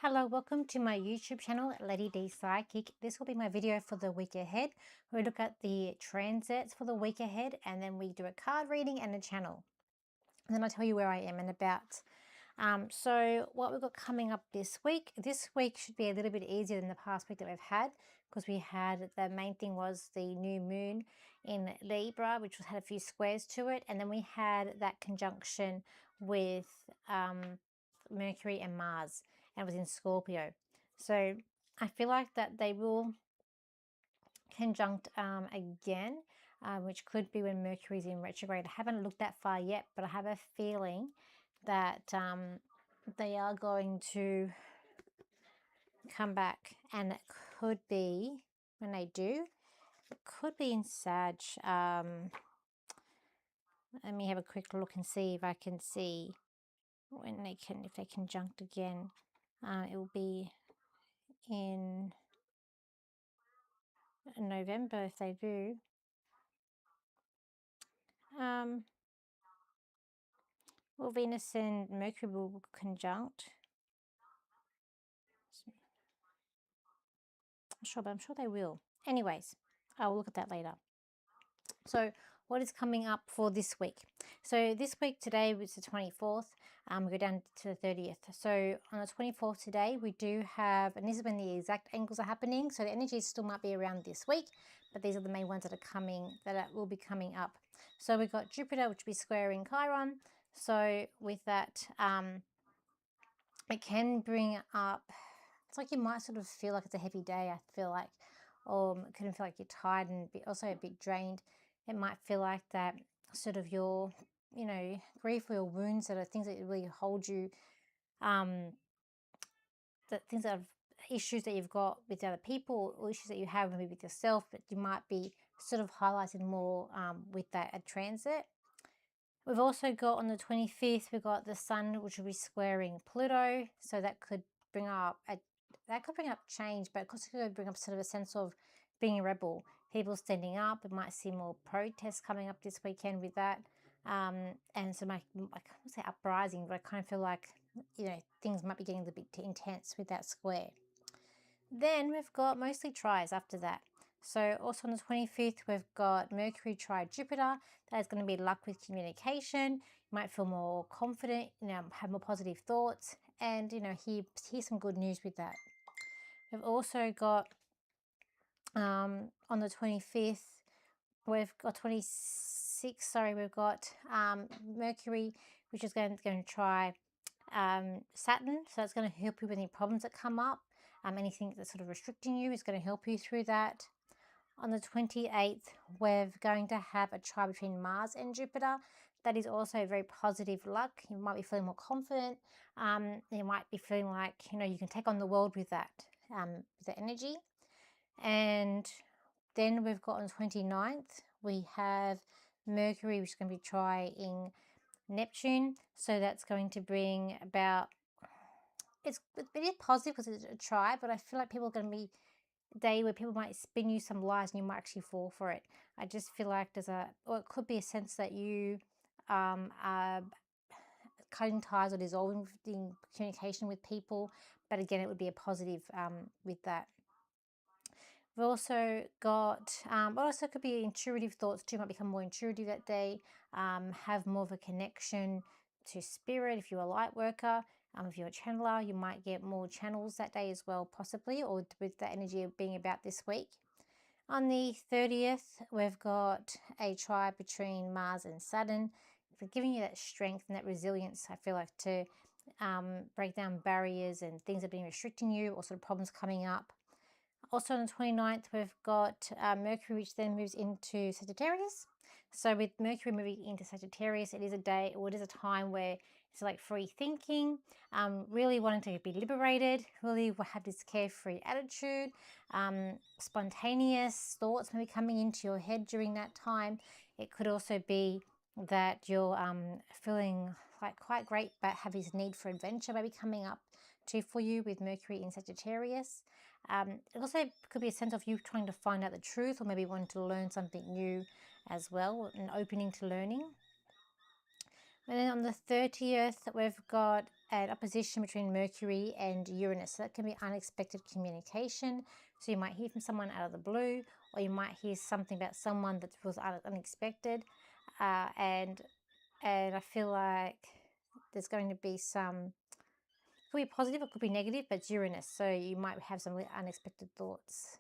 Hello, welcome to my YouTube channel, Lady D Psychic. This will be my video for the week ahead. We look at the transits for the week ahead, and then we do a card reading and a channel. And then I'll tell you where I am and about. So what we've got coming up this week should be a little bit easier than the past week that we've had, because we had, the main thing was the new moon in Libra, which had a few squares to it, and then we had that conjunction with Mercury and Mars, and it was in Scorpio. So I feel like that they will conjunct again, which could be when Mercury's in retrograde. I haven't looked that far yet, but I have a feeling that they are going to come back, and it could be, when they do, it could be in Sag. Let me have a quick look and see if I can see when they can, if they conjunct again. It will be in November if they do. Well, Venus and Mercury will conjunct. I'm sure, but I'm sure they will. Anyways, I'll look at that later. So what is coming up for this week? So this week, today was the 24th. We go down to the 30th. So on the 24th today, we do have, and this is when the exact angles are happening. So the energies still might be around this week, but these are the main ones that are coming, will be coming up. So we've got Jupiter, which will be squaring Chiron. So with that, it can bring up, it's like you might sort of feel like it's a heavy day, I feel like, or it can feel like you're tired and also a bit drained. It might feel like that sort of your, grief or your wounds, that are things that really hold you, that things that have issues that you've got with other people, or issues that you have maybe with yourself, but you might be sort of highlighted more with that transit. We've also got on the 25th, we've got the Sun, which will be squaring Pluto. So that could bring up change, but it also could bring up sort of a sense of being a rebel, people standing up. It might see more protests coming up this weekend with that. And so I can't say uprising, but I kind of feel like, things might be getting a bit intense with that square. Then we've got mostly tries after that. So also on the 25th, we've got Mercury tri Jupiter. That is going to be luck with communication. You might feel more confident, have more positive thoughts, and, hear some good news with that. We've also got, on the 25th, we've got 26th, sorry, we've got Mercury, which is going to try Saturn. So it's going to help you with any problems that come up. Anything that's sort of restricting you is going to help you through that. On the 28th, we're going to have a tri between Mars and Jupiter. That is also very positive luck. You might be feeling more confident. You might be feeling like, you can take on the world with that, energy. And then we've got on the 29th, we have Mercury, which is going to be trying Neptune. So that's going to bring about, it is positive because it's a try, but I feel like people are going to be a day where people might spin you some lies and you might actually fall for it. I just feel like or it could be a sense that you are cutting ties or dissolving communication with people, but again, it would be a positive with that. We've also got, also could be intuitive thoughts too, might become more intuitive that day, have more of a connection to spirit if you're a light worker. If you're a channeler, you might get more channels that day as well, possibly, or with the energy of being about this week. On the 30th, we've got a tri between Mars and Saturn, for giving you that strength and that resilience, I feel like, to break down barriers and things that have been restricting you, or sort of problems coming up. Also on the 29th, we've got Mercury, which then moves into Sagittarius. So with Mercury moving into Sagittarius, it is a day, or it is a time where it's like free thinking, really wanting to be liberated, really have this carefree attitude, spontaneous thoughts maybe coming into your head during that time. It could also be that you're feeling like quite great, but have this need for adventure maybe coming up too for you with Mercury in Sagittarius. It also could be a sense of you trying to find out the truth, or maybe wanting to learn something new as well, an opening to learning. And then on the 30th, we've got an opposition between Mercury and Uranus. So that can be unexpected communication. So you might hear from someone out of the blue, or you might hear something about someone that was unexpected. And I feel like there's going to be some, it could be positive, it could be negative, but it's Uranus. So you might have some really unexpected thoughts.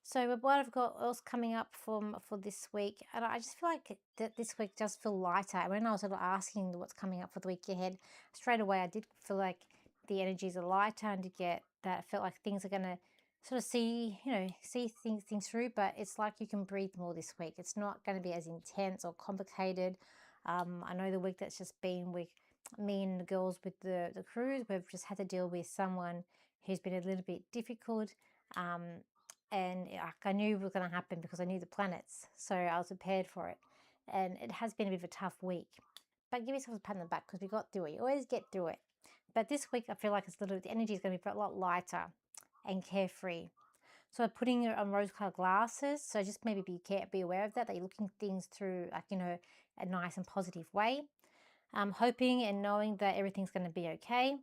So what I've got else coming up for this week, and I just feel like that this week does feel lighter. When I was sort of asking what's coming up for the week ahead, straight away I did feel like the energies are lighter, and to get that, I felt like things are going to sort of see things through, but it's like you can breathe more this week. It's not going to be as intense or complicated. I know the week that's just been with me and the girls with the cruise, we've just had to deal with someone who's been a little bit difficult. And I knew it was going to happen because I knew the planets, so I was prepared for it. And it has been a bit of a tough week, but give yourself a pat on the back because we got through it. You always get through it. But this week I feel like the energy is going to be a lot lighter and carefree. So putting it on rose-colored glasses, so just maybe be aware of that you're looking things through, like, a nice and positive way. Hoping and knowing that everything's going to be okay.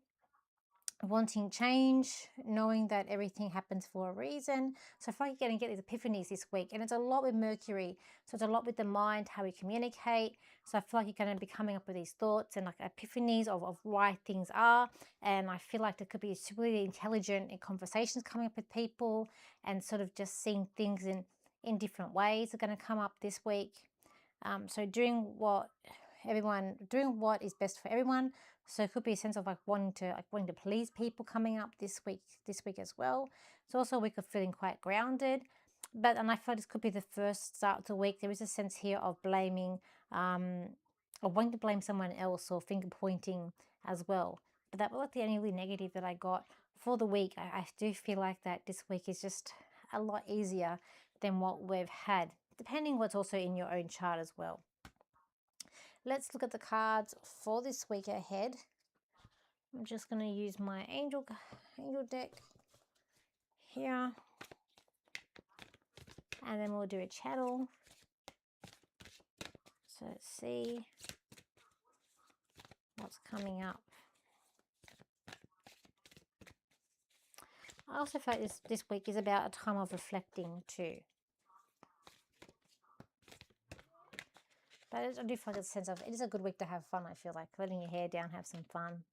Wanting change, knowing that everything happens for a reason. So I feel like you're going to get these epiphanies this week, and it's a lot with Mercury, so it's a lot with the mind, how we communicate. So I feel like you're going to be coming up with these thoughts and like epiphanies of why things are. And I feel like there could be really intelligent conversations coming up with people, and sort of just seeing things in different ways are going to come up this week. So doing what is best for everyone. So it could be a sense of wanting to please people coming up this week as well. It's also a week of feeling quite grounded. And I feel this could be the first start of the week. There is a sense here of blaming, or wanting to blame someone else, or finger pointing as well. But that was the only really negative that I got for the week. I do feel like that this week is just a lot easier than what we've had, depending what's also in your own chart as well. Let's look at the cards for this week ahead. I'm just going to use my angel deck here, and then we'll do a channel. So let's see what's coming up. I also feel like this week is about a time of reflecting too. But I do feel like a sense of, it is a good week to have fun. I feel like letting your hair down, have some fun.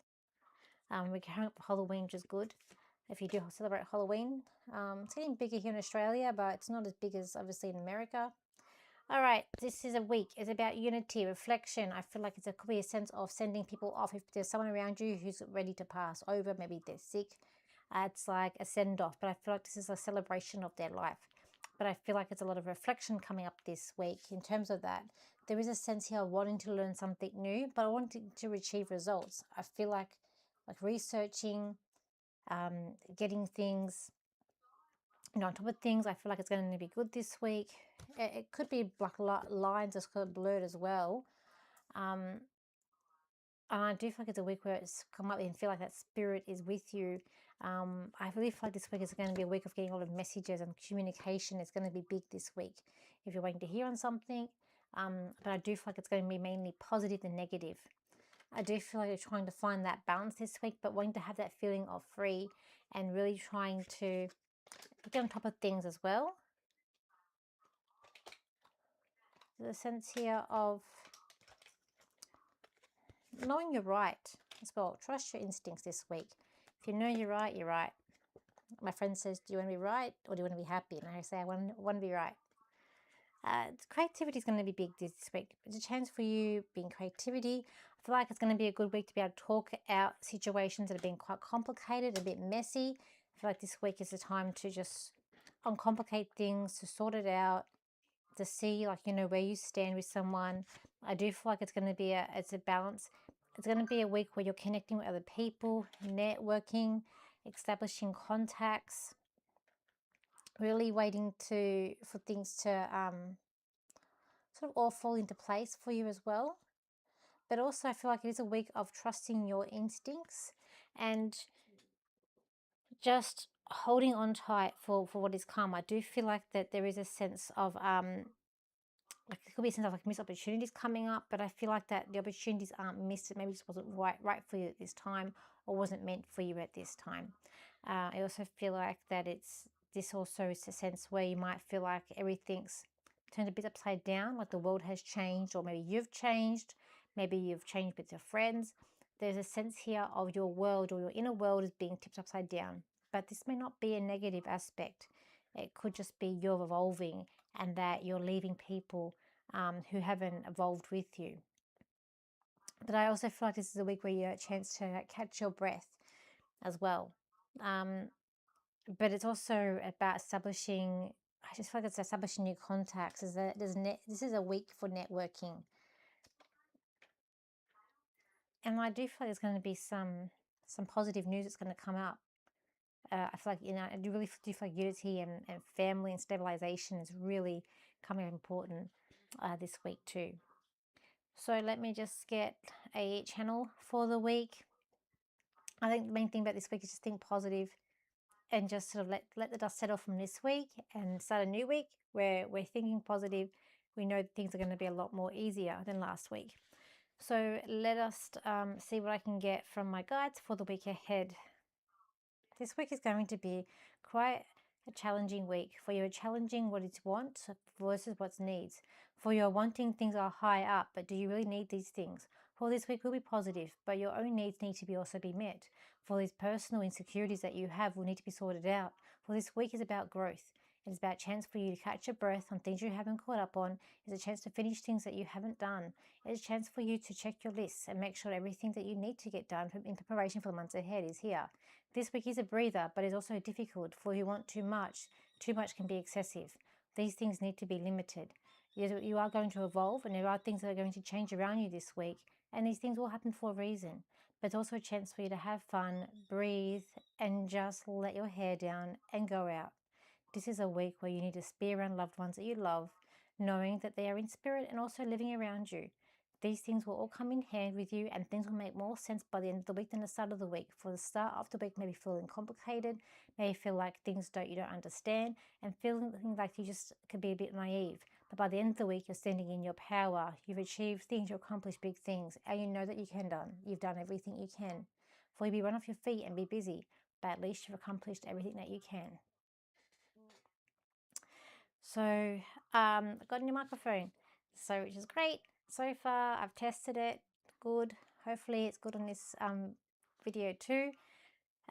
We're coming up for Halloween, which is good if you do celebrate Halloween. It's getting bigger here in Australia, but it's not as big as obviously in America. All right, this is a week. It's about unity, reflection. I feel like it could be a sense of sending people off. If there's someone around you who's ready to pass over, maybe they're sick, it's like a send-off. But I feel like this is a celebration of their life. But I feel like it's a lot of reflection coming up this week in terms of that. There is a sense here of wanting to learn something new, but I wanting to achieve results. I feel like researching, getting things, on top of things. I feel like it's going to be good this week. It could be like lines are sort of blurred as well. And I do feel like it's a week where it's come up and feel like that spirit is with you. I really feel like this week is going to be a week of getting a lot of messages, and communication is going to be big this week if you're waiting to hear on something. But I do feel like it's going to be mainly positive than negative. I do feel like you're trying to find that balance this week, but wanting to have that feeling of free, and really trying to get on top of things as well. There's a sense here of knowing you're right as well. Trust your instincts this week. If you know you're right, you're right. My friend says, do you want to be right or do you want to be happy? And I say, I want to be right. Creativity is going to be big this week. It's a chance for you being creativity. I feel like it's going to be a good week to be able to talk out situations that have been quite complicated, a bit messy. I feel like this week is the time to just uncomplicate things, to sort it out, to see where you stand with someone. I do feel like it's going to be it's a balance. It's going to be a week where you're connecting with other people, networking, establishing contacts, really waiting for things to sort of all fall into place for you as well. But also I feel like it is a week of trusting your instincts and just holding on tight for what is come. I do feel like that there is a sense of like there could be some like missed opportunities coming up, but I feel like that the opportunities aren't missed. It maybe just wasn't right for you at this time, or wasn't meant for you at this time. I also feel like that this also is a sense where you might feel like everything's turned a bit upside down, like the world has changed, or maybe you've changed, maybe you've changed with your friends. There's a sense here of your world or your inner world is being tipped upside down, but this may not be a negative aspect. It could just be you're evolving and that you're leaving people who haven't evolved with you. But I also feel like this is a week where you have a chance to catch your breath as well. But it's also about establishing, I just feel like it's establishing new contacts. This is a week for networking. And I do feel like there's going to be some positive news that's going to come up. I feel like, I do really do feel like unity and family and stabilization is really coming up important this week too. So let me just get a channel for the week. I think the main thing about this week is just think positive and just sort of let the dust settle from this week and start a new week where we're thinking positive. We know that things are going to be a lot more easier than last week. So let us see what I can get from my guides for the week ahead. This week is going to be quite a challenging week. For you, challenging what it's want versus what's needs. For your wanting, things are high up, but do you really need these things? For this week will be positive, but your own needs need to also be met. For these personal insecurities that you have will need to be sorted out. For this week is about growth. It's about a chance for you to catch your breath on things you haven't caught up on. It's a chance to finish things that you haven't done. It's a chance for you to check your lists and make sure everything that you need to get done in preparation for the months ahead is here. This week is a breather, but is also difficult, for you want too much. Too much can be excessive. These things need to be limited. You are going to evolve, and there are things that are going to change around you this week, and these things will happen for a reason. But it's also a chance for you to have fun, breathe, and just let your hair down and go out. This is a week where you need to be around loved ones that you love, knowing that they are in spirit and also living around you. These things will all come in hand with you, and things will make more sense by the end of the week than the start of the week. For the start of the week, maybe feeling complicated, maybe feel like things you don't understand, and feeling like you just could be a bit naive. But by the end of the week, you're standing in your power. You've achieved things, you've accomplished big things, and you know that you can done. You've done everything you can. For you be run off your feet and be busy, but at least you've accomplished everything that you can. So I've got a new microphone, so which is great. So far I've tested it, good. Hopefully it's good on this video too.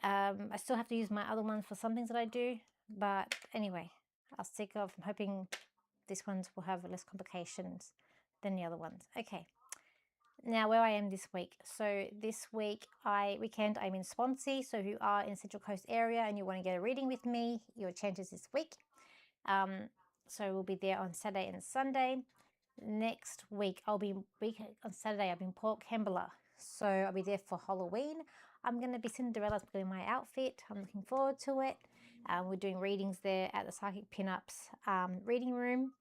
I still have to use my other ones for some things that I do, but anyway, I'm hoping this ones will have less complications than the other ones. Okay, now where I am this week. So this weekend I'm in Swansea, so if you are in the Central Coast area and you want to get a reading with me, your chances this week. So we'll be there on Saturday and Sunday. Next week, on Saturday, I'll be in Port Kembla. So I'll be there for Halloween. I'm going to be Cinderella's in my outfit. I'm looking forward to it. We're doing readings there at the Psychic Pinups reading room.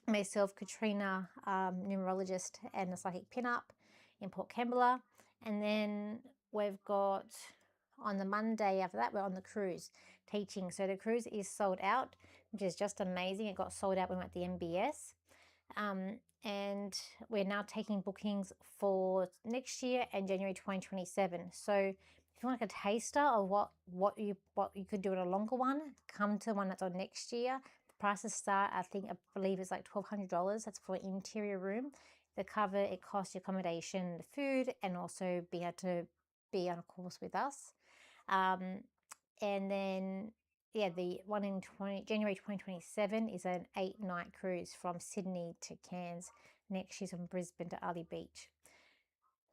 Myself, Katrina, numerologist, and the Psychic Pinup in Port Kembla. And then we've got on the Monday after that, we're on the cruise teaching. So the cruise is sold out, which is just amazing. It got sold out when we were at the MBS. And we're now taking bookings for next year and January 2027. So if you want like a taster of what you could do at a longer one, come to the one that's on next year. The prices start, I believe it's like $1,200. That's for an interior room. The cover, it costs your accommodation, the food, and also be able to be on a course with us. And then the one in January 2027 is an 8-night cruise from Sydney to Cairns. Next year's from Brisbane to Ali Beach.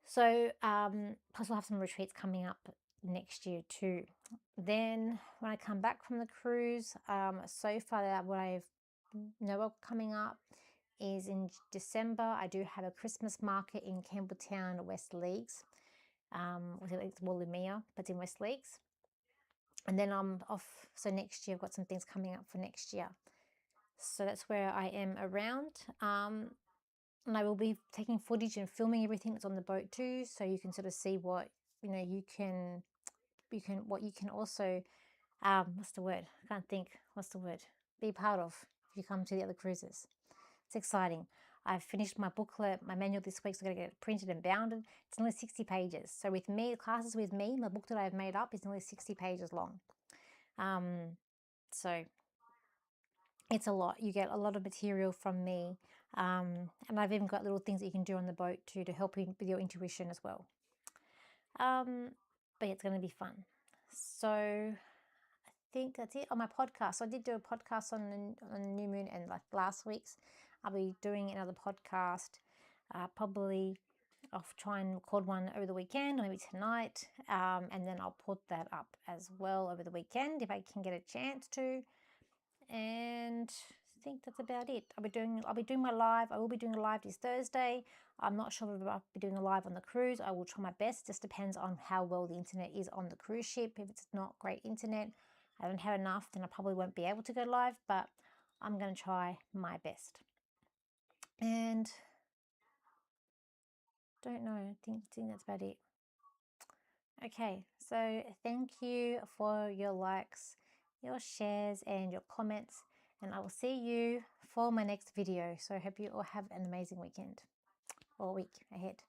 So plus we'll have some retreats coming up next year too. Then when I come back from the cruise, so far what I know of coming up is in December. I do have a Christmas market in Campbelltown, West Leagues. It's Wollomia, but it's in West Leagues. And then I'm off. So next year I've got some things coming up for next year. So that's where I am around. And I will be taking footage and filming everything that's on the boat too, so you can sort of see what you can also what's the word? I can't think. What's the word? Be part of if you come to the other cruises. It's exciting. I've finished my booklet, my manual this week, so I'm going to get it printed and bounded. It's only 60 pages. So with me, classes with me, my book that I've made up is only 60 pages long. So it's a lot. You get a lot of material from me. And I've even got little things that you can do on the boat too to help you with your intuition as well. But it's going to be fun. So I think that's it on my podcast. So I did do a podcast on new moon and like last week's. I'll be doing another podcast. Probably I'll try and record one over the weekend or maybe tonight. And then I'll put that up as well over the weekend if I can get a chance to. And I think that's about it. I'll be doing my live. I will be doing a live this Thursday. I'm not sure if I'll be doing a live on the cruise. I will try my best. Just depends on how well the internet is on the cruise ship. If it's not great internet, I don't have enough, then I probably won't be able to go live, but I'm going to try my best. And don't know. I think that's about it. Okay, so thank you for your likes, your shares, and your comments, and I will see you for my next video. So I hope you all have an amazing weekend or week ahead.